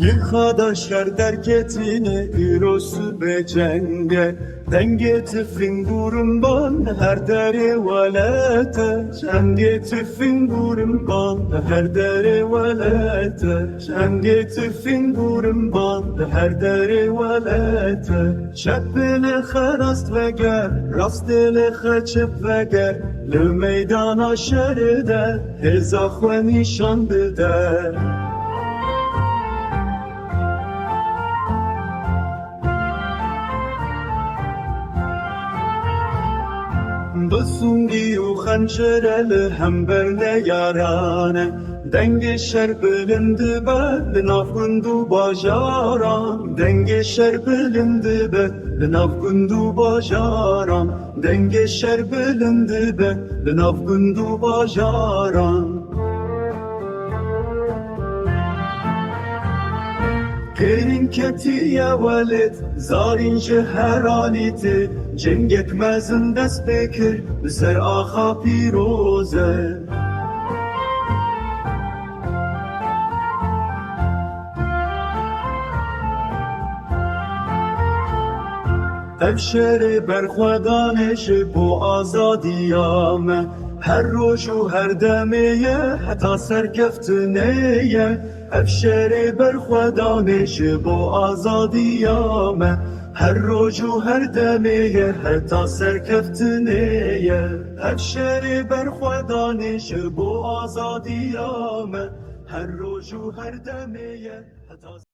Yıkada şer derketine irosu be cenge Denge tifin gurumban her dere velete Cenge tifin gurumban her dere velete Cenge tifin gurumban her dere velete Şebbile kharast veger rastile khaçıp veger Li meydana şeride hezak ve nişan bide بسونگی و خنجرل هم برله یارانه دنگ شر بلند به نافگند و باجاران دنگ شر بلند به نافگند و باجاران دنگ شر بلند به نافگند و باجاران Kerin ketiye velet, zarin şeheraniti Ceng etmezin dest bekir, ser aha piroze Evşeri berxwedanêş bu azadiyame Her roj û her demeye heta serkeftineye Evşeri berxwedanêş bu azadiyame Her roj û her demeye heta serkeftineye Evşeri berxwedanêş bu azadiyame Her roj û her demeye heta